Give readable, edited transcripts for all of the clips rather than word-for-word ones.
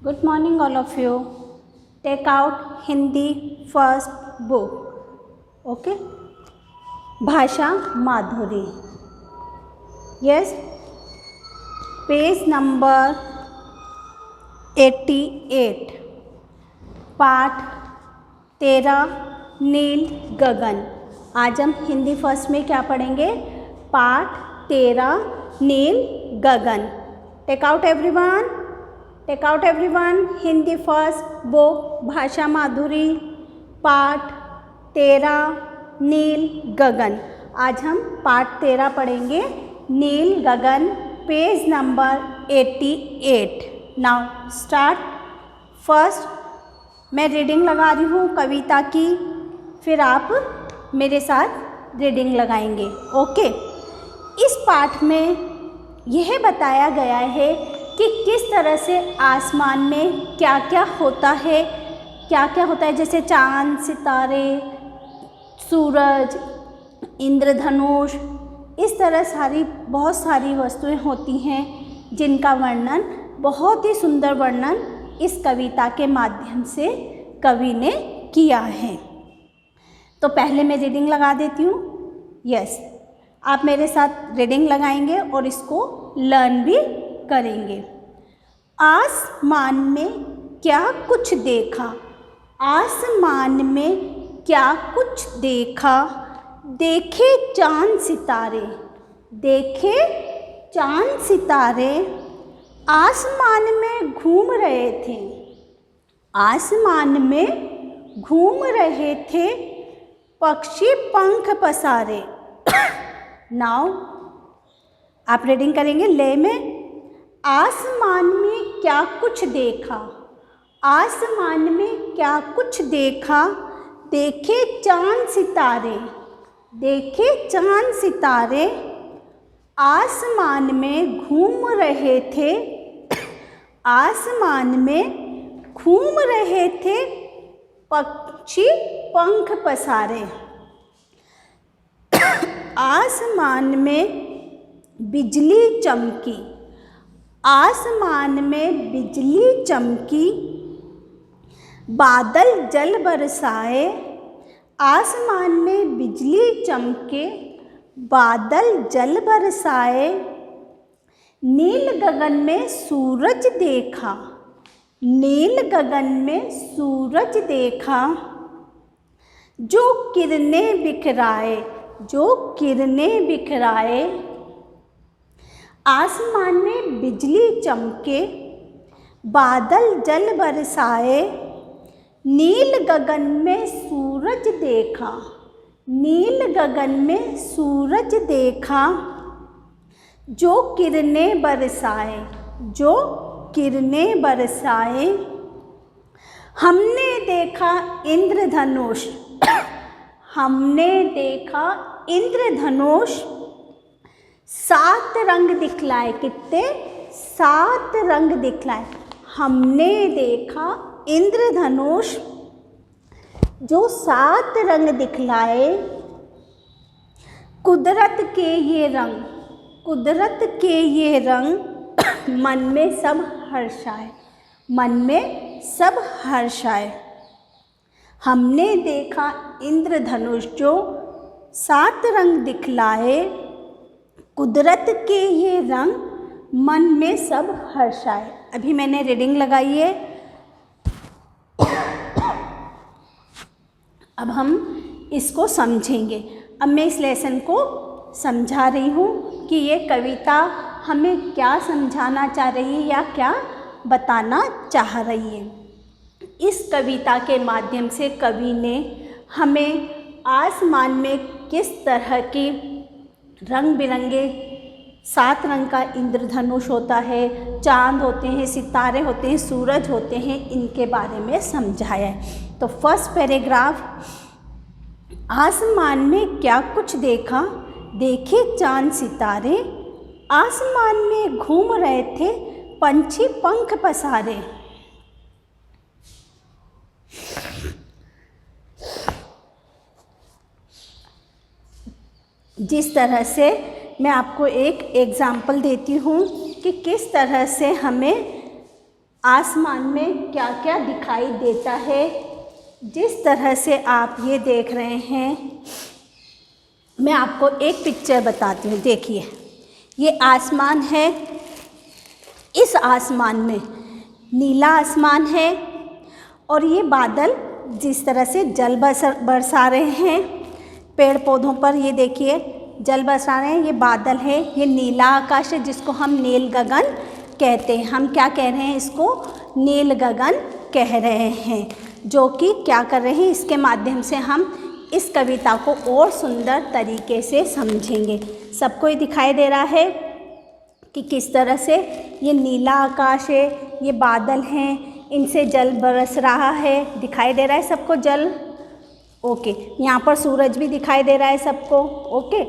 Good morning, all of you. Take out Hindi first book. Okay? भाषा माधुरी. Yes. Page number 88. पाठ 13 नील गगन. आज हम हिंदी फर्स्ट में क्या पढ़ेंगे? पाठ 13 नील गगन. Take out everyone. Take out everyone. Hindi first book Bhasha Madhuri पाठ 13 नील गगन. आज हम पाठ 13 पढ़ेंगे नील गगन. Page number 88. Now start. First मैं रीडिंग लगा रही हूँ कविता की, फिर आप मेरे साथ रीडिंग लगाएंगे. ओके. इस पाठ में यह बताया गया है कि किस तरह से आसमान में क्या क्या होता है, जैसे चाँद, सितारे, सूरज, इंद्रधनुष, इस तरह बहुत सारी वस्तुएं होती हैं जिनका वर्णन, बहुत ही सुंदर वर्णन इस कविता के माध्यम से कवि ने किया है. तो पहले मैं रीडिंग लगा देती हूँ. यस, आप मेरे साथ रीडिंग लगाएंगे और इसको लर्न भी करेंगे. आसमान में क्या कुछ देखा, आसमान में क्या कुछ देखा, देखे चाँद सितारे, देखे चाँद सितारे आसमान में घूम रहे थे, आसमान में घूम रहे थे पक्षी पंख पसारे. नाउ आप रीडिंग करेंगे ले में. आसमान में क्या कुछ देखा, आसमान में क्या कुछ देखा, देखे चाँद सितारे, देखे चाँद सितारे आसमान में घूम रहे थे, आसमान में घूम रहे थे पक्षी पंख पसारे. आसमान में बिजली चमकी, आसमान में बिजली चमकी, बादल जल बरसाए, आसमान में बिजली चमके, बादल जल बरसाए, नील गगन में सूरज देखा, नील गगन में सूरज देखा, जो किरणें बिखराए, जो किरणें बिखराए, आसमान में बिजली चमके, बादल जल बरसाए, नील गगन में सूरज देखा, नील गगन में सूरज देखा, जो किरणें बरसाए, जो किरणें बरसाए, हमने देखा इंद्रधनुष, हमने देखा इंद्रधनुष 7 रंग दिखलाए. कितने? 7 रंग दिखलाए. हमने देखा इंद्रधनुष जो 7 रंग दिखलाए. कुदरत के ये रंग, कुदरत के ये रंग मन में सब हर्षाए, मन में सब हर्षाए. हमने देखा इंद्रधनुष जो 7 रंग दिखलाए, कुदरत के ये रंग मन में सब हर्षाए. अभी मैंने रीडिंग लगाई है. अब हम इसको समझेंगे. अब मैं इस लेसन को समझा रही हूँ कि ये कविता हमें क्या समझाना चाह रही है या क्या बताना चाह रही है. इस कविता के माध्यम से कवि ने हमें आसमान में किस तरह की रंग बिरंगे 7 रंग का इंद्रधनुष होता है, चाँद होते हैं, सितारे होते हैं, सूरज होते हैं, इनके बारे में समझाया है. तो फर्स्ट पैराग्राफ, आसमान में क्या कुछ देखा, देखे चाँद सितारे आसमान में घूम रहे थे पंछी पंख पसारे. जिस तरह से मैं आपको एक एग्ज़ाम्पल देती हूँ कि किस तरह से हमें आसमान में क्या क्या दिखाई देता है। जिस तरह से आप ये देख रहे हैं, मैं आपको एक पिक्चर बताती हूँ। देखिए, ये आसमान है, इस आसमान में नीला आसमान है और ये बादल जिस तरह से जल बरसा रहे हैं पेड़ पौधों पर, ये देखिए जल बरसा रहे हैं, ये बादल है, ये नीला आकाश है जिसको हम नील गगन कहते हैं। हम क्या कह रहे हैं, इसको नील गगन कह रहे हैं, जो कि क्या कर रहे हैं, इसके माध्यम से हम इस कविता को और सुंदर तरीके से समझेंगे। सबको ये दिखाई दे रहा है कि किस तरह से ये नीला आकाश है, ये बादल हैं, इनसे जल बरस रहा है, दिखाई दे रहा है सबको जल। ओके, यहाँ पर सूरज भी दिखाई दे रहा है सबको। ओके,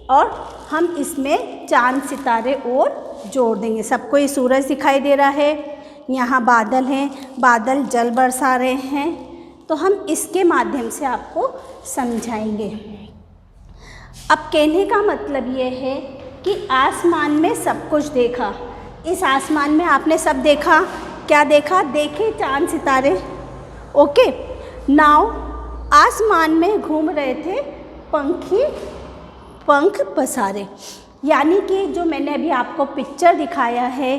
और हम इसमें चांद सितारे और जोड़ देंगे। सबको ये सूरज दिखाई दे रहा है, यहाँ बादल हैं, बादल जल बरसा रहे हैं, तो हम इसके माध्यम से आपको समझाएंगे। अब कहने का मतलब ये है कि आसमान में सब कुछ देखा। इस आसमान में आपने सब देखा। क्या देखा? देखे चांद सितारे। ओके, नाउ आसमान में घूम रहे थे पंखी, पंख पसारे। यानी कि जो मैंने अभी आपको पिक्चर दिखाया है,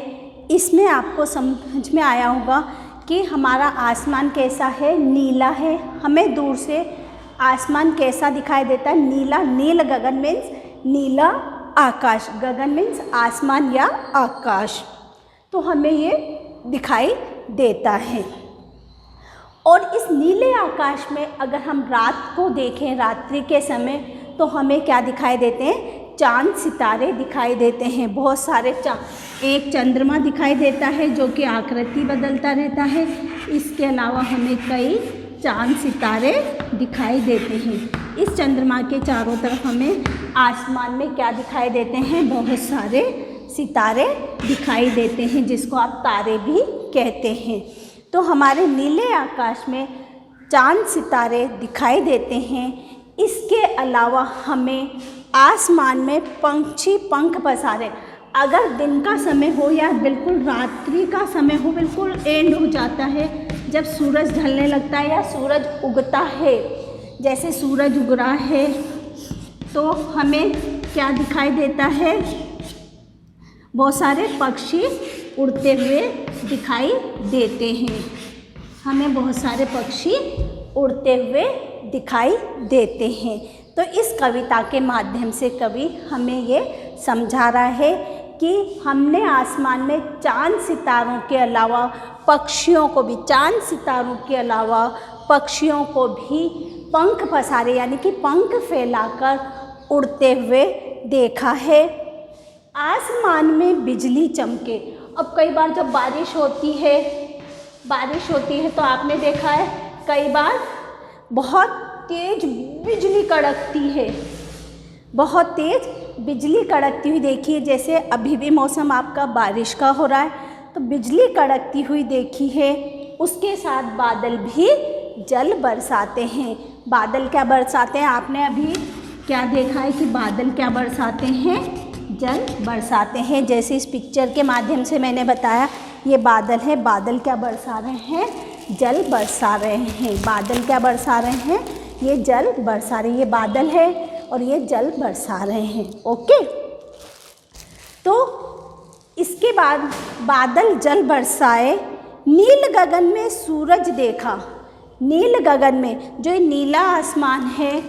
इसमें आपको समझ में आया होगा कि हमारा आसमान कैसा है, नीला है। हमें दूर से आसमान कैसा दिखाई देता है, नीला। नील गगन मीन्स नीला आकाश, गगन मीन्स आसमान या आकाश, तो हमें ये दिखाई देता है। और इस नीले आकाश में अगर हम रात को देखें, रात्रि के समय, तो हमें क्या दिखाई देते हैं, चांद सितारे दिखाई देते हैं। बहुत सारे एक चंद्रमा दिखाई देता है जो कि आकृति बदलता रहता है। इसके अलावा हमें कई चांद सितारे दिखाई देते हैं। इस चंद्रमा के चारों तरफ हमें आसमान में क्या दिखाई देते हैं, बहुत सारे सितारे दिखाई देते हैं, जिसको आप तारे भी कहते हैं। तो हमारे नीले आकाश में चांद सितारे दिखाई देते हैं। इसके अलावा हमें आसमान में पंछी पंख पसारे। अगर दिन का समय हो या बिल्कुल रात्रि का समय हो, बिल्कुल एंड हो जाता है, जब सूरज ढलने लगता है या सूरज उगता है, जैसे सूरज उग रहा है, तो हमें क्या दिखाई देता है, बहुत सारे पक्षी उड़ते हुए दिखाई देते हैं। हमें बहुत सारे पक्षी उड़ते हुए दिखाई देते हैं। तो इस कविता के माध्यम से कवि हमें ये समझा रहा है कि हमने आसमान में चांद सितारों के अलावा पक्षियों को भी, चांद सितारों के अलावा पक्षियों को भी पंख पसारे, यानी कि पंख फैलाकर उड़ते हुए देखा है। आसमान में बिजली चमके। अब कई बार जब बारिश होती है तो आपने देखा है कई बार बहुत तेज बिजली कड़कती है, बहुत तेज बिजली कड़कती हुई देखी है। जैसे अभी भी मौसम आपका बारिश का हो रहा है, तो बिजली कड़कती हुई देखी है। उसके साथ बादल भी जल बरसाते हैं। बादल क्या बरसाते हैं, आपने अभी क्या देखा है कि बादल क्या बरसाते हैं, जल बरसाते हैं। जैसे इस पिक्चर के माध्यम से मैंने बताया, ये बादल है, बादल क्या बरसा रहे हैं, जल बरसा रहे हैं। बादल क्या बरसा रहे हैं, ये जल बरसा रहे हैं। ये बादल है और ये जल बरसा रहे हैं। ओके, तो इसके बाद बादल जल बरसाए, नील गगन में सूरज देखा। नील गगन में जो ये नीला आसमान है,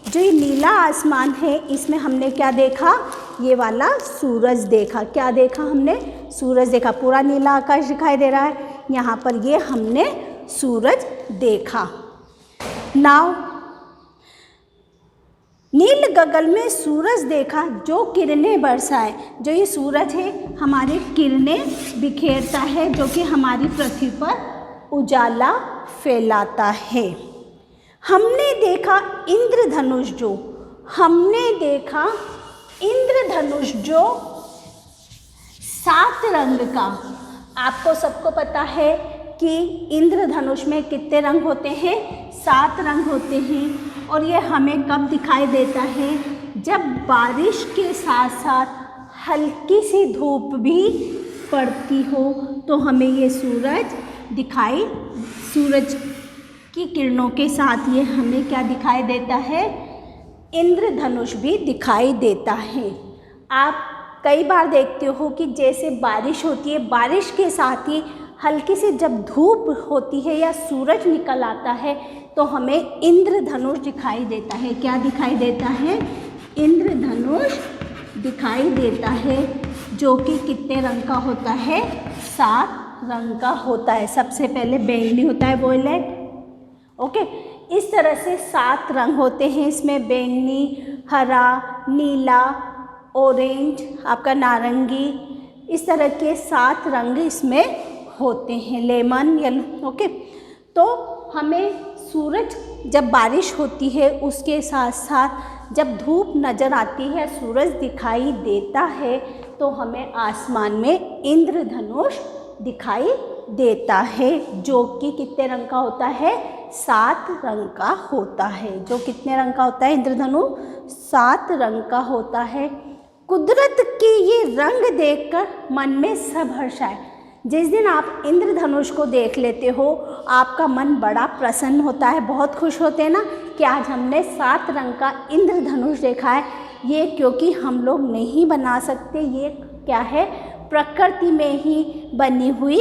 जो ये नीला आसमान है, इसमें हमने क्या देखा, ये वाला सूरज देखा। क्या देखा हमने, सूरज देखा। पूरा नीला आकाश दिखाई दे रहा है, यहाँ पर ये हमने सूरज देखा। नाउ नील गगन में सूरज देखा जो किरणें बरसाए। जो ये सूरज है हमारी किरणें बिखेरता है, जो कि हमारी पृथ्वी पर उजाला फैलाता है। हमने देखा इंद्रधनुष जो, हमने देखा इंद्रधनुष जो 7 रंग का। आपको सबको पता है कि इंद्रधनुष में कितने रंग होते हैं, 7 रंग होते हैं। और ये हमें कब दिखाई देता है, जब बारिश के साथ साथ हल्की सी धूप भी पड़ती हो, तो हमें ये सूरज की किरणों के साथ ये हमें क्या दिखाई देता है, इंद्रधनुष भी दिखाई देता है। आप कई बार देखते हो कि जैसे बारिश होती है, बारिश के साथ ही हल्की सी जब धूप होती है या सूरज निकल आता है तो हमें इंद्रधनुष दिखाई देता है। क्या दिखाई देता है, इंद्रधनुष दिखाई देता है, जो कि कितने रंग का होता है, 7 रंग का होता है। सबसे पहले बैंगनी होता है वोयलेट, ओके। इस तरह से 7 रंग होते हैं इसमें, बैंगनी, हरा, नीला, ऑरेंज, आपका नारंगी, इस तरह के 7 रंग इसमें होते हैं, लेमन, येलो, ओके। तो हमें सूरज जब बारिश होती है उसके साथ साथ जब धूप नज़र आती है, सूरज दिखाई देता है, तो हमें आसमान में इंद्रधनुष दिखाई देता है, जो कि कितने रंग का होता है, 7 रंग का होता है। जो कितने रंग का होता है इंद्रधनुष, 7 रंग का होता है। कुदरत के ये रंग देखकर मन में सब हर्ष आए। जिस दिन आप इंद्रधनुष को देख लेते हो आपका मन बड़ा प्रसन्न होता है, बहुत खुश होते हैं ना कि आज हमने 7 रंग का इंद्रधनुष देखा है। ये क्योंकि हम लोग नहीं बना सकते, ये क्या है, प्रकृति में ही बनी हुई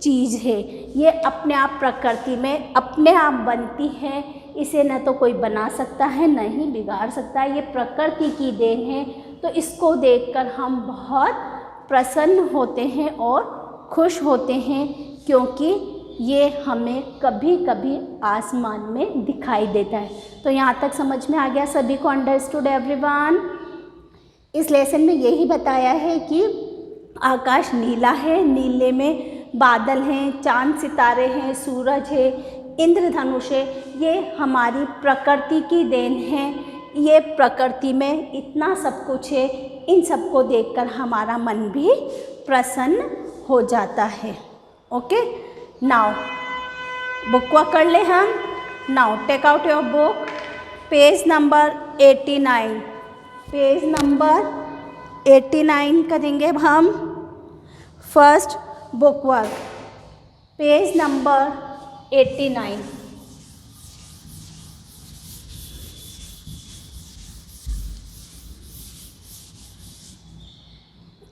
चीज़ है। ये अपने आप प्रकृति में अपने आप बनती है, इसे न तो कोई बना सकता है न ही बिगाड़ सकता है, ये प्रकृति की देन है। तो इसको देखकर हम बहुत प्रसन्न होते हैं और खुश होते हैं, क्योंकि ये हमें कभी कभी आसमान में दिखाई देता है। तो यहाँ तक समझ में आ गया सभी को, अंडरस्टूड एवरीवन। इस लेसन में यही बताया है कि आकाश नीला है, नीले में बादल हैं, चांद सितारे हैं, सूरज है, इंद्रधनुष है। ये हमारी प्रकृति की देन है, ये प्रकृति में इतना सब कुछ है। इन सबको देखकर हमारा मन भी प्रसन्न हो जाता है। ओके, नाउ बुक वर्क कर ले हम। Now take out your book, page number 89, page number 89 करेंगे हम। First book work, page number 89।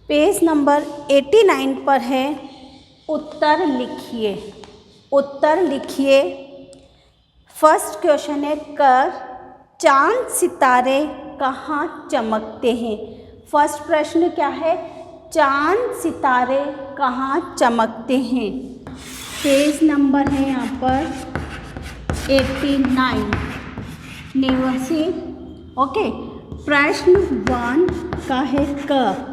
Page number 89 पर है उत्तर लिखिए। उत्तर लिखिए। फर्स्ट क्वेश्चन है, कर चांद सितारे कहाँ चमकते हैं। फर्स्ट प्रश्न क्या है, चांद सितारे कहाँ चमकते हैं। पेज नंबर है यहाँ पर 89, नेवसी, ओके। प्रश्न 1 का है क।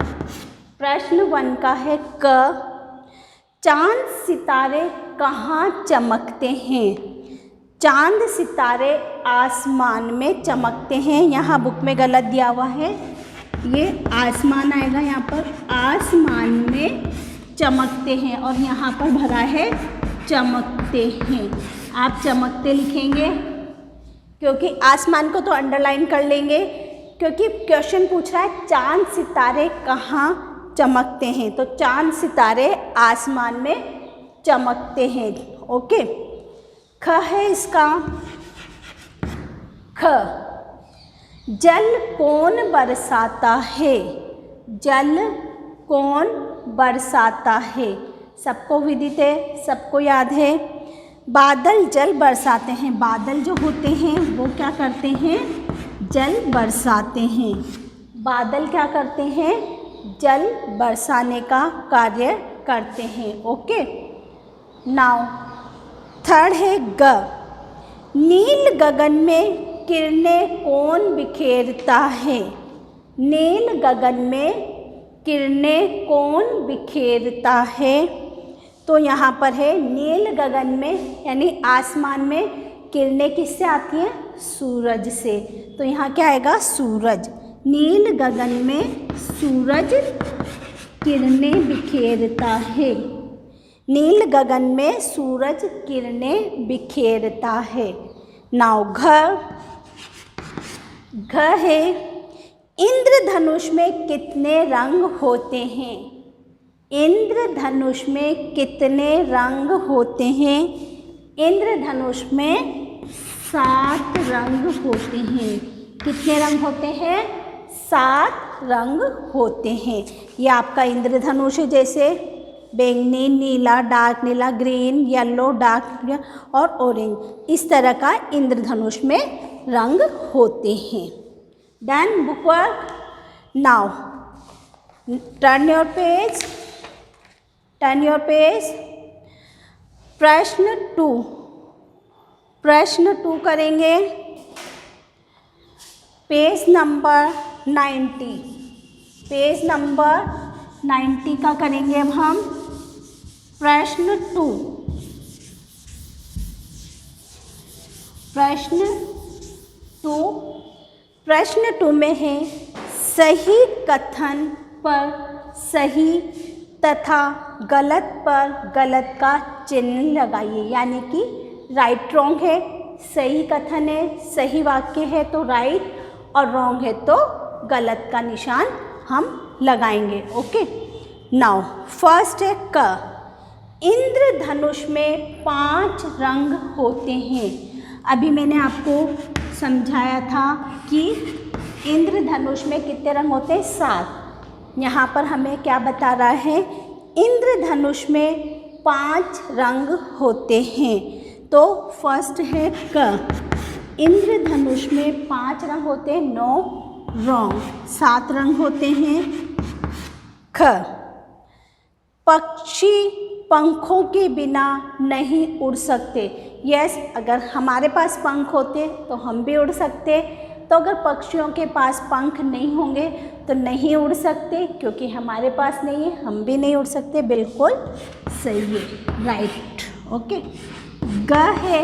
प्रश्न 1 का है क, चांद सितारे कहाँ चमकते हैं। चांद सितारे आसमान में चमकते हैं। यहाँ बुक में गलत दिया हुआ है, ये आसमान आएगा, यहाँ पर आसमान में चमकते हैं और यहाँ पर भरा है चमकते हैं। आप चमकते लिखेंगे क्योंकि आसमान को तो अंडरलाइन कर लेंगे, क्योंकि क्वेश्चन पूछ रहा है चांद सितारे कहाँ चमकते हैं, तो चांद सितारे आसमान में चमकते हैं। ओके, ख है इसका, ख, जल कौन बरसाता है। जल कौन बरसाता है, सबको विदित है, सबको याद है। बादल जल बरसाते हैं। बादल जो होते हैं वो क्या करते हैं, जल बरसाते हैं। बादल क्या करते हैं, जल बरसाने का कार्य करते हैं। ओके, नाउ थर्ड है ग, नील गगन में किरणें कौन बिखेरता है। नील गगन में किरणें कौन बिखेरता है, तो यहाँ पर है नील गगन में यानी आसमान में किरणें किससे आती हैं, सूरज से। तो यहाँ क्या आएगा, सूरज। नील गगन में सूरज किरणें बिखेरता है। नील गगन में सूरज किरणें बिखेरता है। नाउ घ, घ है इंद्रधनुष में कितने रंग होते हैं। इंद्रधनुष में कितने रंग होते हैं? इंद्रधनुष में 7 रंग होते हैं। कितने रंग होते हैं? 7 रंग होते हैं। ये आपका इंद्रधनुष है, जैसे बैंगनी, नीला, डार्क नीला, ग्रीन, येलो, डार्क और ऑरेंज। इस तरह का इंद्रधनुष में रंग होते हैं। Done book work. Now turn your page. Turn your page. प्रश्न 2। प्रश्न 2 करेंगे। Page number 90। पेज नंबर 90 का करेंगे अब हम। प्रश्न 2। प्रश्न 2। प्रश्न 2 में है सही कथन पर सही तथा गलत पर गलत का चिन्ह लगाइए। यानी कि राइट रॉन्ग है, सही कथन है, सही वाक्य है तो राइट, और रॉन्ग है तो गलत का निशान हम लगाएंगे। ओके। नाउ फर्स्ट है क। इंद्रधनुष में 5 रंग होते हैं। अभी मैंने आपको समझाया था कि इंद्रधनुष में कितने रंग होते हैं? 7। यहाँ पर हमें क्या बता रहा है? इंद्रधनुष में 5 रंग होते हैं। तो फर्स्ट है क। इंद्रधनुष में 5 रंग होते हैं। No, wrong. 7 रंग होते हैं। ख। पक्षी पंखों के बिना नहीं उड़ सकते। यस, अगर हमारे पास पंख होते तो हम भी उड़ सकते। तो अगर पक्षियों के पास पंख नहीं होंगे तो नहीं उड़ सकते, क्योंकि हमारे पास नहीं है, हम भी नहीं उड़ सकते। बिल्कुल सही है, राइट। ओके। ग है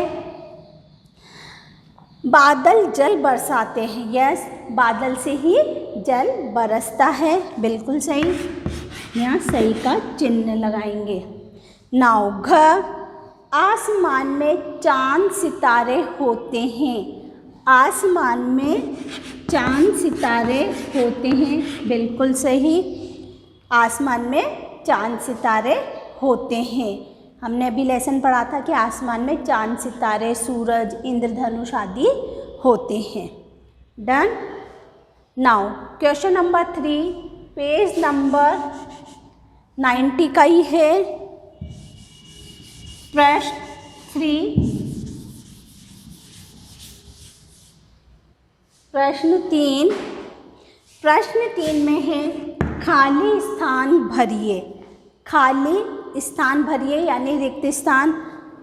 बादल जल बरसाते हैं। यस, बादल से ही जल बरसता है। बिल्कुल सही। यहाँ सही का चिन्ह लगाएंगे। नाउ घ। आसमान में चांद सितारे होते हैं। आसमान में चांद सितारे होते हैं। बिल्कुल सही। आसमान में चांद सितारे होते हैं। हमने अभी लेसन पढ़ा था कि आसमान में चांद सितारे, सूरज, इंद्रधनुष आदि होते हैं। Done. Now question number 3, page number 90 का ही है। प्रश्न 3। प्रश्न 3। प्रश्न 3 में है खाली स्थान भरिए। खाली स्थान भरिए यानी रिक्त स्थान।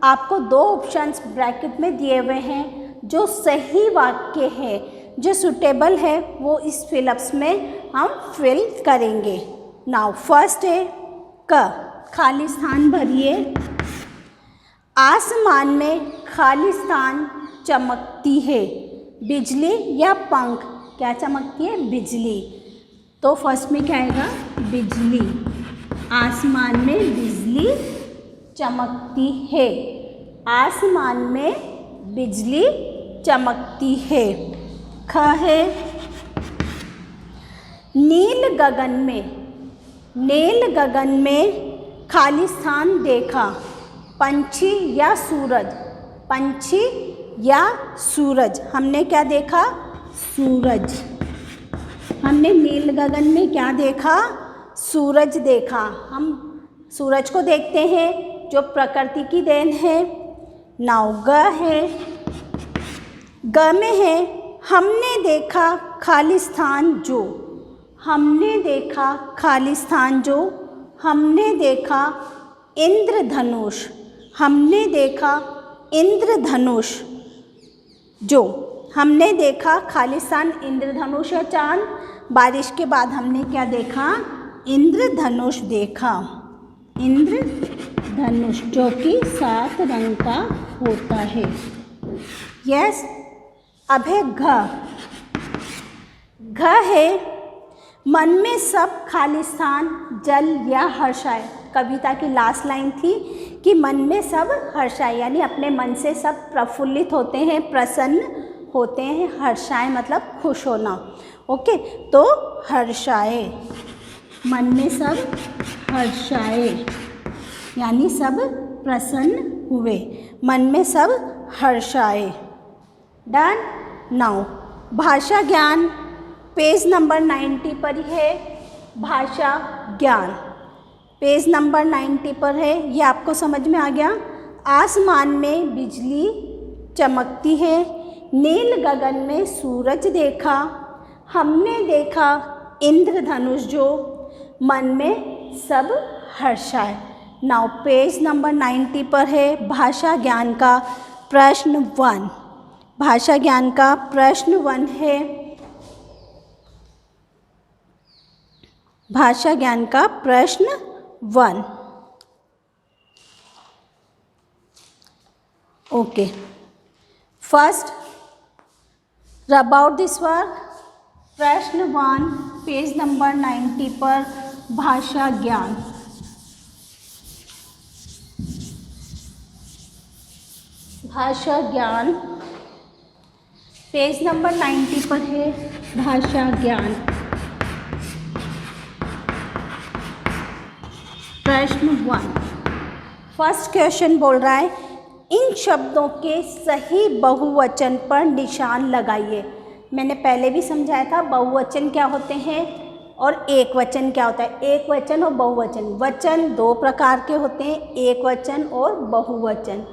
आपको 2 ऑप्शंस ब्रैकेट में दिए हुए हैं। जो सही वाक्य है, जो सुटेबल है, वो इस फिलअप्स में हम फिल करेंगे। नाउ फर्स्ट है क। खाली स्थान भरिए। आसमान में खाली स्थान चमकती है। बिजली या पंख? क्या चमकती है? बिजली। तो फर्स्ट में क्या आएगा? बिजली। आसमान में बिजली चमकती है। आसमान में बिजली चमकती है। ख है नील गगन में। नील गगन में खाली स्थान देखा। पंछी या सूरज? पंछी या सूरज? हमने क्या देखा? सूरज। हमने नील गगन में क्या देखा? सूरज देखा। हम सूरज को देखते हैं जो प्रकृति की देन है। नाउ ग है। ग में है हमने देखा खाली स्थान जो। हमने देखा खाली स्थान जो। हमने देखा इंद्रधनुष। हमने देखा इंद्रधनुष जो। हमने देखा खाली स्थान इंद्रधनुष या चांद। बारिश के बाद हमने क्या देखा? इंद्रधनुष देखा। इंद्रधनुष जो कि 7 रंग का होता है। यस। अब है घ। घ है मन में सब खाली स्थान जल या हर्षाए। कविता की लास्ट लाइन थी कि मन में सब हर्षाए, यानी अपने मन से सब प्रफुल्लित होते हैं, प्रसन्न होते हैं। हर्षाए मतलब खुश होना। ओके, तो हर्षाए, मन में सब हर्षाए, यानी सब प्रसन्न हुए, मन में सब हर्षाए। डन। नाउ भाषा ज्ञान, पेज नंबर 90 पर ही है। भाषा ज्ञान पेज नंबर 90 पर है। ये आपको समझ में आ गया। आसमान में बिजली चमकती है, नील गगन में सूरज देखा, हमने देखा इंद्रधनुष जो, मन में सब हर्षाए। नाउ पेज नंबर 90 पर है भाषा ज्ञान का प्रश्न 1। भाषा ज्ञान का प्रश्न 1 है। भाषा ज्ञान का प्रश्न 1। Okay, first about this work, प्रश्न 1 पेज नंबर 90 पर भाषा ज्ञान। भाषा ज्ञान पेज नंबर 90 पर है। भाषा ज्ञान प्रश्न 1। फर्स्ट क्वेश्चन बोल रहा है, इन शब्दों के सही बहुवचन पर निशान लगाइए। मैंने पहले भी समझाया था बहुवचन क्या होते हैं और एक वचन क्या होता है। एक वचन और बहुवचन, वचन दो प्रकार के होते हैं, एक वचन और बहुवचन।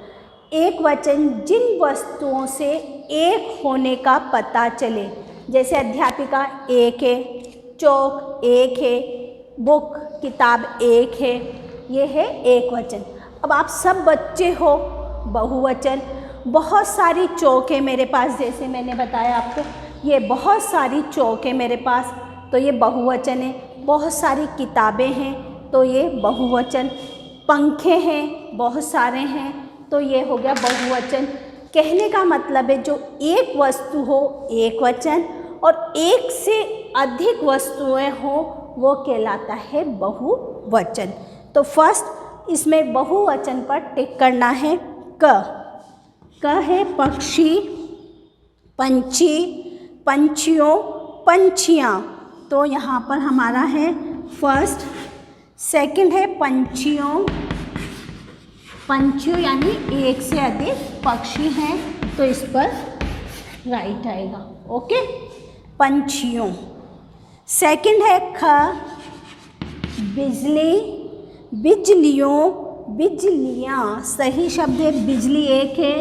एक वचन जिन वस्तुओं से एक होने का पता चले, जैसे अध्यापिका एक है, चौक एक है, बुक किताब एक है, ये है एक वचन। अब आप सब बच्चे हो, बहुवचन। बहुत सारी चौक है मेरे पास, जैसे मैंने बताया आपको, ये बहुत सारी चौक है मेरे पास, तो ये बहुवचन है। बहुत सारी किताबें हैं, तो ये बहुवचन। पंखे हैं, बहुत सारे हैं, तो ये हो गया बहुवचन। कहने का मतलब है जो एक वस्तु हो एक वचन, और एक से अधिक वस्तुएं हो वो कहलाता है बहुवचन। तो फर्स्ट इसमें बहुवचन पर टिक करना है। क है पक्षी, पंछी, पंछियों, पंछियाँ, तो यहाँ पर हमारा है फर्स्ट। सेकंड है पंछियों, पंछियों यानी एक से अधिक पक्षी हैं, तो इस पर राइट आएगा। ओके, पंछियों। सेकंड है ख, बिजली, बिजलियों, बिजलियाँ, सही शब्द है बिजली एक है,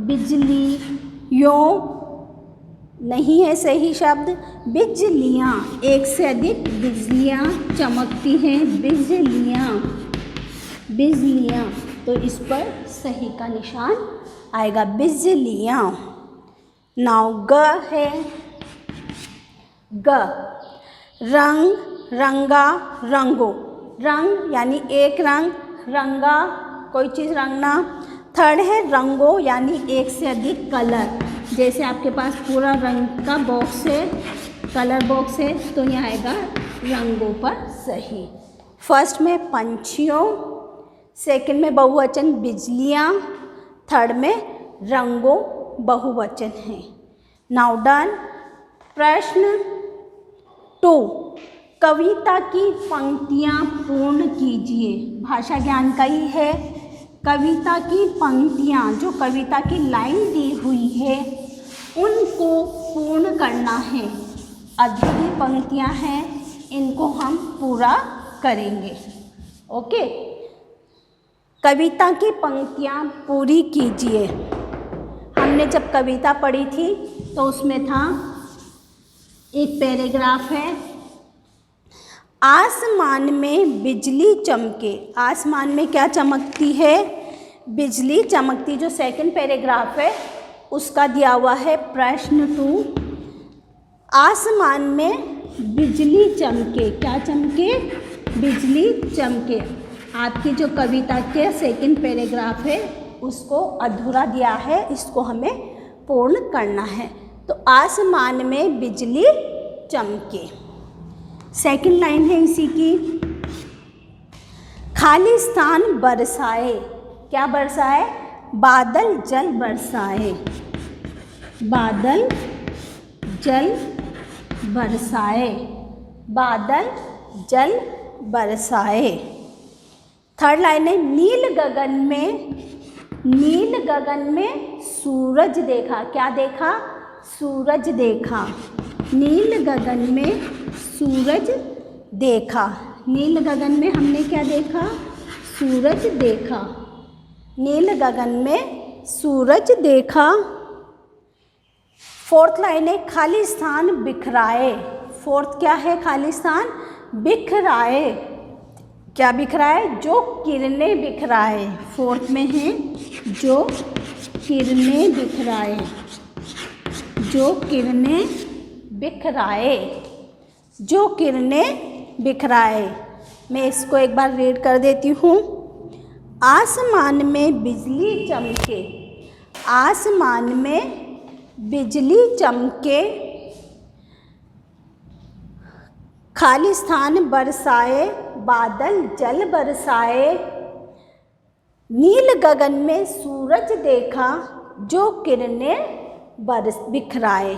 बिजलियों नहीं है सही शब्द, बिजलियाँ एक से अधिक बिजलियाँ चमकती हैं, बिजलियाँ, बिजलियाँ, तो इस पर सही का निशान आएगा, बिजलियाँ। नाउ ग है, ग रंग, रंगा, रंगो, रंग यानी एक रंग, रंगा कोई चीज़ रंगना। थर्ड है रंगो यानी एक से अधिक कलर, जैसे आपके पास पूरा रंग का बॉक्स है, कलर बॉक्स है, तो यहाँ आएगा रंगों पर सही। फर्स्ट में पंछियों, सेकंड में बहुवचन बिजलियाँ, थर्ड में रंगों बहुवचन है। Now done. प्रश्न 2, कविता की पंक्तियाँ पूर्ण कीजिए। भाषा ज्ञान का ही है। कविता की पंक्तियाँ, जो कविता की लाइन दी हुई है उनको पूर्ण करना है। अधूरी पंक्तियाँ हैं, इनको हम पूरा करेंगे। ओके, कविता की पंक्तियाँ पूरी कीजिए। हमने जब कविता पढ़ी थी तो उसमें था एक पैराग्राफ है, आसमान में बिजली चमके। आसमान में क्या चमकती है? बिजली चमकती। जो सेकंड पैराग्राफ है उसका दिया हुआ है प्रश्न 2, आसमान में बिजली चमके। क्या चमके? बिजली चमके। आपकी जो कविता के सेकंड पैराग्राफ है उसको अधूरा दिया है, इसको हमें पूर्ण करना है। तो आसमान में बिजली चमके, सेकंड लाइन है इसी की। खाली स्थान बरसाए। क्या बरसाए? बादल जल बरसाए। बादल जल बरसाए। बादल जल बरसाए। थर्ड लाइन है नील गगन में सूरज देखा। क्या देखा? सूरज देखा। नील गगन में सूरज देखा। नील गगन में हमने क्या देखा? सूरज देखा। नील गगन में सूरज देखा। फोर्थ लाइन है खाली स्थान बिखराए। फोर्थ क्या है? खाली स्थान बिखराए। क्या बिखराए? जो किरणें बिखराए। फोर्थ में है जो किरणें बिखराए। जो किरणें बिखराए। जो किरणें बिखराए। मैं इसको एक बार रीड कर देती हूँ। आसमान में बिजली चमके। आसमान में बिजली चमके, खाली स्थान बरसाए, बादल जल बरसाए, नील गगन में सूरज देखा, जो किरणें बिखराए।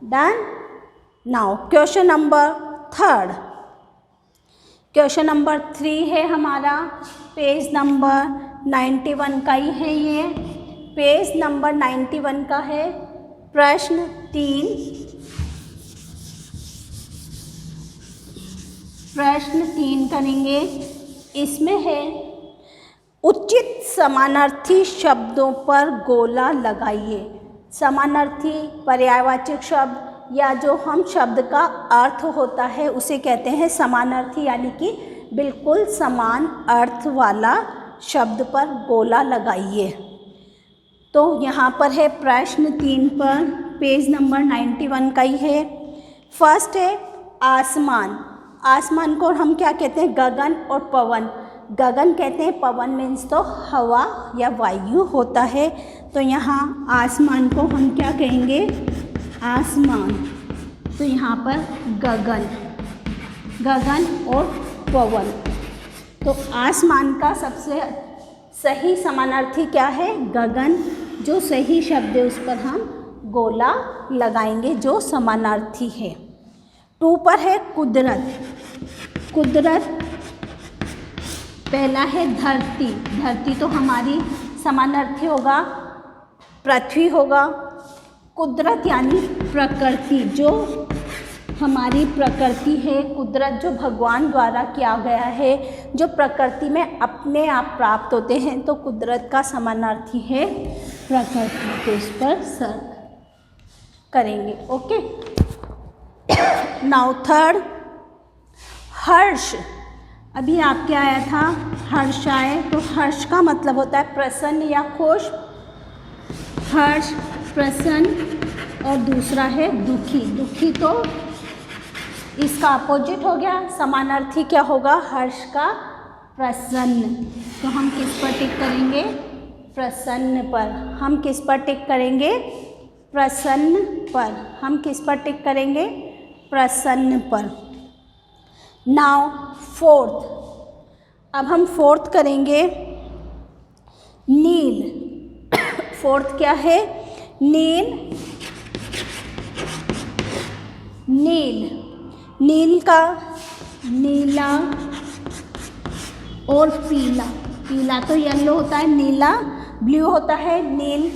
Done. Now question number 3। Question number 3 है हमारा, पेज नंबर 91 का ही है ये। पेज नंबर 91 का है। प्रश्न 3। प्रश्न 3 करेंगे। इसमें है उचित समानार्थी शब्दों पर गोला लगाइए। समानार्थी पर्यायवाचक शब्द या जो हम शब्द का अर्थ होता है उसे कहते हैं समानार्थी, यानी कि बिल्कुल समान अर्थ वाला शब्द पर गोला लगाइए। तो यहाँ पर है प्रश्न 3 पर, पेज नंबर 91 का ही है। फर्स्ट है आसमान। आसमान को हम क्या कहते हैं? गगन और पवन। गगन कहते हैं, पवन मीन्स तो हवा या वायु होता है। तो यहाँ आसमान को हम क्या कहेंगे? आसमान। तो यहाँ पर गगन, गगन और पवन। तो आसमान का सबसे सही समानार्थी क्या है? गगन। जो सही शब्द है उस पर हम गोला लगाएंगे जो समानार्थी है। 2 पर है कुदरत। कुदरत पहला है धरती। धरती तो हमारी समानार्थी होगा पृथ्वी होगा। कुदरत यानी प्रकृति, जो हमारी प्रकृति है। कुदरत जो भगवान द्वारा किया गया है, जो प्रकृति में अपने आप प्राप्त होते हैं, तो कुदरत का समानार्थी है प्रकृति। तो इस पर सर्च करेंगे। ओके। नाउ 3 हर्ष। अभी आपके आया था हर्ष आए, तो हर्ष का मतलब होता है प्रसन्न या खुश। हर्ष प्रसन्न, और दूसरा है दुखी। दुखी तो इसका अपोजिट हो गया। समानार्थी क्या होगा? हर्ष का प्रसन्न। तो हम किस पर टिक करेंगे? प्रसन्न पर। हम किस पर टिक करेंगे? प्रसन्न पर। हम किस पर टिक करेंगे? प्रसन्न पर। Now 4th। अब हम 4th करेंगे नील। 4th क्या है? नील। नील, नील का नीला और पीला। पीला तो येलो होता है, नीला ब्लू होता है। नील,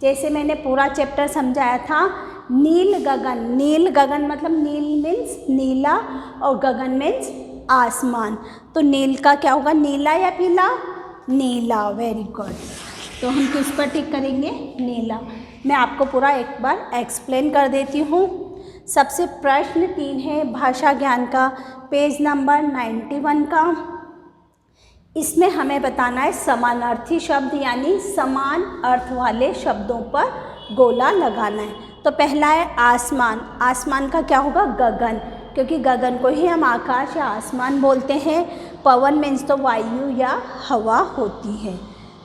जैसे मैंने पूरा चैप्टर समझाया था, नील गगन। नील गगन मतलब नील मीन्स नीला और गगन मीन्स आसमान। तो नील का क्या होगा? नीला या पीला? नीला। Very good. तो हम किस पर टिक करेंगे? नीला। मैं आपको पूरा एक बार एक्सप्लेन कर देती हूँ। सबसे प्रश्न 3 है भाषा ज्ञान का, पेज नंबर 91 का। इसमें हमें बताना है समानार्थी शब्द यानी समान अर्थ वाले शब्दों पर गोला लगाना है। तो पहला है आसमान। आसमान का क्या होगा? गगन, क्योंकि गगन को ही हम आकाश या आसमान बोलते हैं। पवन मीन्स तो वायु या हवा होती है।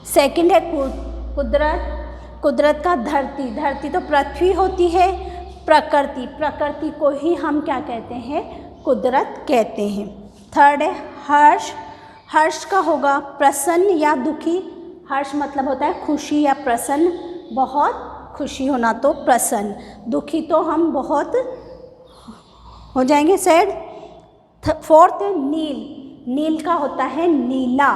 सेकंड है कुदरत। कुदरत का धरती। धरती तो पृथ्वी होती है। प्रकृति, प्रकृति को ही हम क्या कहते हैं? कुदरत कहते हैं। थर्ड है हर्ष। हर्ष का होगा प्रसन्न या दुखी। हर्ष मतलब होता है खुशी या प्रसन्न, बहुत खुशी होना तो प्रसन्न। दुखी तो हम बहुत हो जाएंगे सैड। 4th है नील। नील का होता है नीला,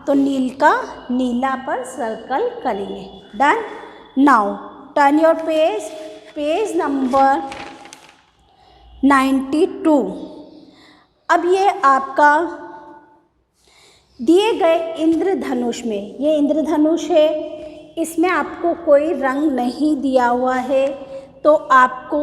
तो नील का नीला पर सर्कल करेंगे। Done. Now turn your page, page number 92। अब ये आपका दिए गए इंद्रधनुष में, ये इंद्रधनुष है, इसमें आपको कोई रंग नहीं दिया हुआ है, तो आपको,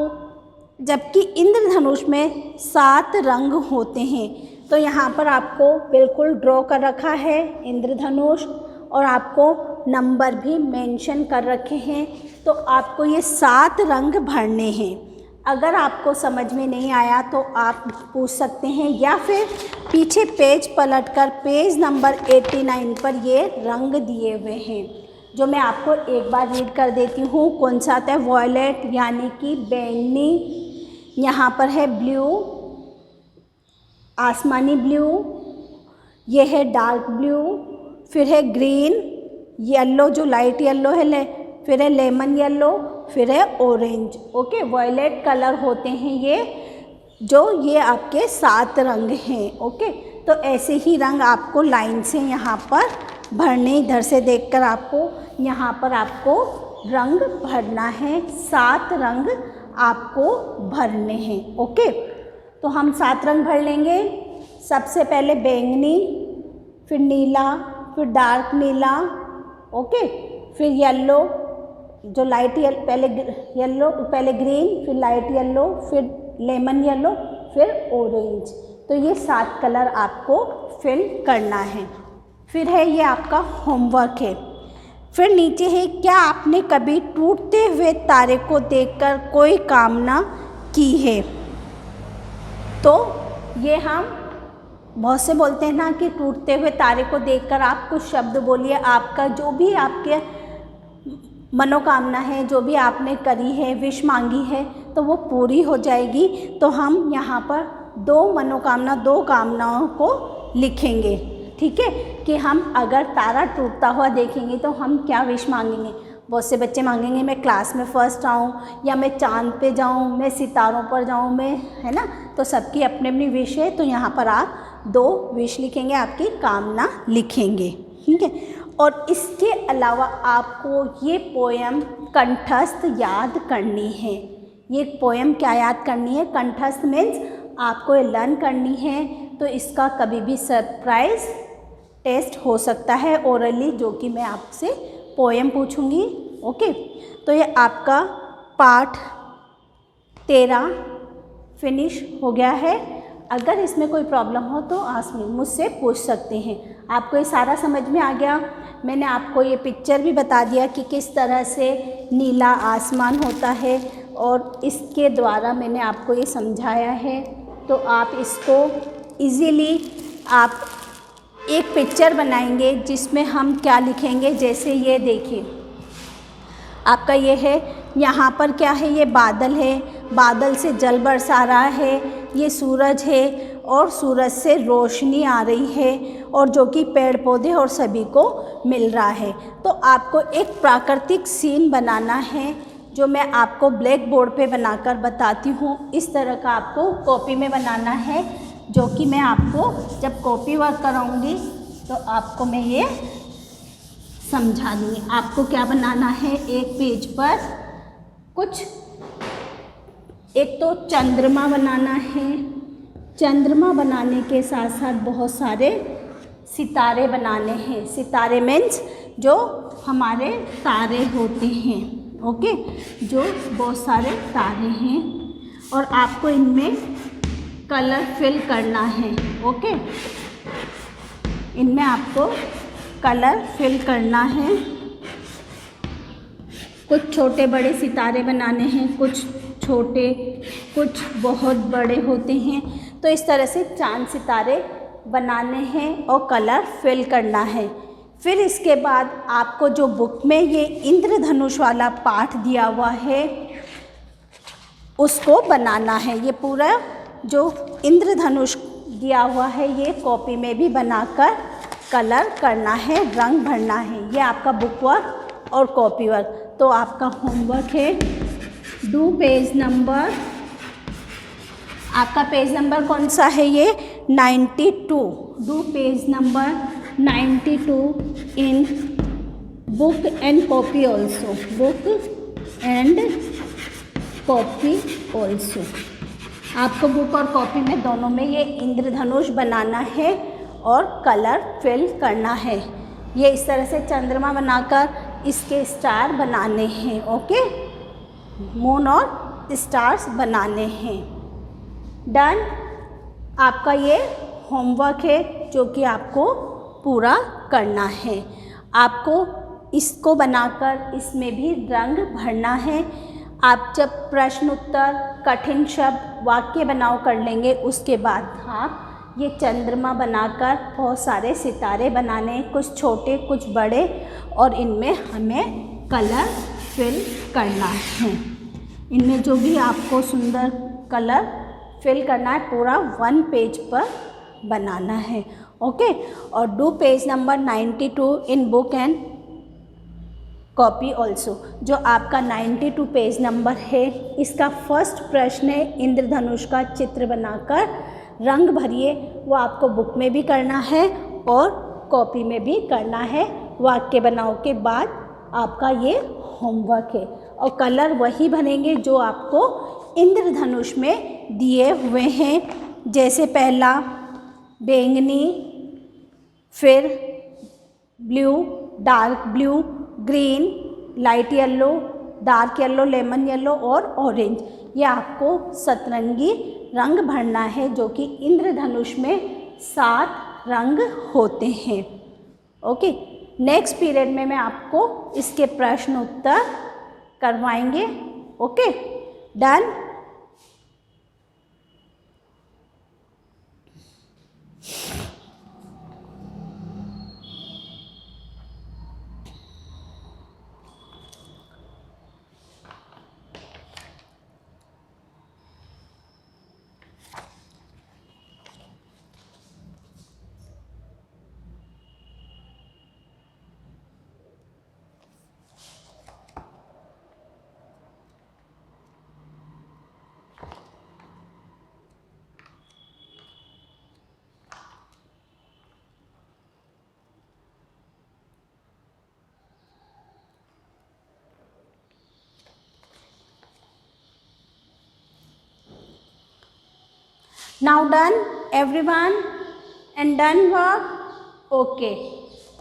जबकि इंद्रधनुष में 7 रंग होते हैं, तो यहाँ पर आपको बिल्कुल ड्रॉ कर रखा है इंद्रधनुष और आपको नंबर भी मेंशन कर रखे हैं। तो आपको ये 7 रंग भरने हैं। अगर आपको समझ में नहीं आया तो आप पूछ सकते हैं, या फिर पीछे पेज पलटकर पेज नंबर 89 पर ये रंग दिए हुए हैं, जो मैं आपको एक बार रीड कर देती हूँ। कौन सा आता है? वॉयलेट यानी कि बैंगनी, यहाँ पर है ब्लू, आसमानी ब्लू, ये है डार्क ब्लू, फिर है ग्रीन, येलो जो लाइट येलो है, फिर है लेमन येलो, फिर है ऑरेंज। ओके, वॉयलेट कलर होते हैं ये, जो ये आपके 7 रंग हैं। ओके, तो ऐसे ही रंग आपको लाइन से यहाँ पर भरने, इधर से देखकर आपको यहाँ पर आपको रंग भरना है। 7 रंग आपको भरने हैं। ओके, तो हम 7 रंग भर लेंगे। सबसे पहले बैंगनी, फिर नीला, फिर डार्क नीला, ओके, फिर येलो जो लाइट येलो, पहले ग्रीन, फिर लाइट येलो, फिर लेमन येलो, फिर ऑरेंज। तो ये 7 कलर आपको फिल करना है। फिर है ये आपका होमवर्क है। फिर नीचे है, क्या आपने कभी टूटते हुए तारे को देखकर कोई कामना की है? तो ये हम बहुत से बोलते हैं ना कि टूटते हुए तारे को देखकर आप कुछ शब्द बोलिए, आपका जो भी आपके मनोकामना है, जो भी आपने करी है, विश मांगी है, तो वो पूरी हो जाएगी। तो हम यहाँ पर 2 कामनाओं को लिखेंगे। ठीक है, कि हम अगर तारा टूटता हुआ देखेंगे तो हम क्या विश मांगेंगे। बहुत से बच्चे मांगेंगे मैं क्लास में फर्स्ट आऊँ, या मैं चांद पे जाऊँ, मैं सितारों पर जाऊँ, मैं, है ना। तो सबकी अपनी अपनी विश है, तो यहाँ पर आप 2 विश लिखेंगे, आपकी कामना लिखेंगे। ठीक है, और इसके अलावा आपको ये पोएम कंठस्थ याद करनी है। ये पोएम क्या याद करनी है? कंठस्थ मीन्स आपको ये लर्न करनी है। तो इसका कभी भी सरप्राइज़ टेस्ट हो सकता है ओरली, जो कि मैं आपसे पोएम पूछूंगी। ओके, तो ये आपका पार्ट 13 फिनिश हो गया है। अगर इसमें कोई प्रॉब्लम हो तो आप मुझसे पूछ सकते हैं। आपको ये सारा समझ में आ गया? मैंने आपको ये पिक्चर भी बता दिया कि किस तरह से नीला आसमान होता है, और इसके द्वारा मैंने आपको ये समझाया है। तो आप इसको इजीली आप एक पिक्चर बनाएंगे, जिसमें हम क्या लिखेंगे, जैसे ये देखिए आपका ये है, यहाँ पर क्या है, ये बादल है, बादल से जल बरसा रहा है, ये सूरज है और सूरज से रोशनी आ रही है, और जो कि पेड़ पौधे और सभी को मिल रहा है। तो आपको एक प्राकृतिक सीन बनाना है, जो मैं आपको ब्लैक बोर्ड पे बनाकर बताती हूँ। इस तरह का आपको कॉपी में बनाना है, जो कि मैं आपको जब कॉपी वर्क कराऊंगी तो आपको मैं ये समझा दूँगी। आपको क्या बनाना है, एक पेज पर कुछ, एक तो चंद्रमा बनाना है। चंद्रमा बनाने के साथ साथ बहुत सारे सितारे बनाने हैं। सितारे मीन्स जो हमारे तारे होते हैं। ओके, जो बहुत सारे तारे हैं, और आपको इनमें कलर फिल करना है। ओके, इनमें आपको कलर फिल करना है। कुछ छोटे बड़े सितारे बनाने हैं, कुछ छोटे, कुछ बहुत बड़े होते हैं। तो इस तरह से चांद सितारे बनाने हैं और कलर फिल करना है। फिर इसके बाद आपको जो बुक में ये इंद्रधनुष वाला पाठ दिया हुआ है, उसको बनाना है। ये पूरा जो इंद्रधनुष दिया हुआ है, ये कॉपी में भी बनाकर कलर करना है, रंग भरना है। ये आपका बुक वर्क और कॉपी वर्क। तो आपका होमवर्क है, डू पेज नंबर, आपका पेज नंबर कौन सा है? ये 92. Do page number 92 in book and copy also. Book and copy also. आपको बुक और कॉपी में दोनों में ये इंद्रधनुष बनाना है और कलर फिल करना है। ये इस तरह से चंद्रमा बनाकर इसके स्टार बनाने हैं। ओके, मून और स्टार्स बनाने हैं। डन। आपका ये होमवर्क है जो कि आपको पूरा करना है। आपको इसको बनाकर इसमें भी रंग भरना है। आप जब प्रश्न उत्तर, कठिन शब्द, वाक्य बनाओ कर लेंगे, उसके बाद आप ये चंद्रमा बनाकर बहुत सारे सितारे बनाने, कुछ छोटे कुछ बड़े, और इनमें हमें कलर फिल करना है। इनमें जो भी आपको सुंदर कलर फिल करना है पूरा 1 पेज पर बनाना है। ओके, और do page number 92 in book and copy also. जो आपका 92 पेज नंबर है, इसका फर्स्ट प्रश्न है इंद्रधनुष का चित्र बनाकर रंग भरिए। वो आपको बुक में भी करना है और कॉपी में भी करना है। वाक्य बनाओ के बाद आपका ये होमवर्क है, और कलर वही बनेंगे जो आपको इंद्रधनुष में दिए हुए हैं। जैसे पहला बैंगनी, फिर blue, dark blue, green, light yellow, dark yellow, lemon yellow और ऑरेंज। ये आपको सतरंगी रंग भरना है, जो कि इंद्रधनुष में 7 रंग होते हैं। ओके, नेक्स्ट पीरियड में मैं आपको इसके प्रश्न उत्तर करवाएंगे। Okay, done. Now done everyone, and done work. Okay,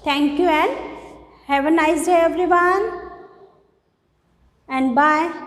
thank you and have a nice day everyone, and bye.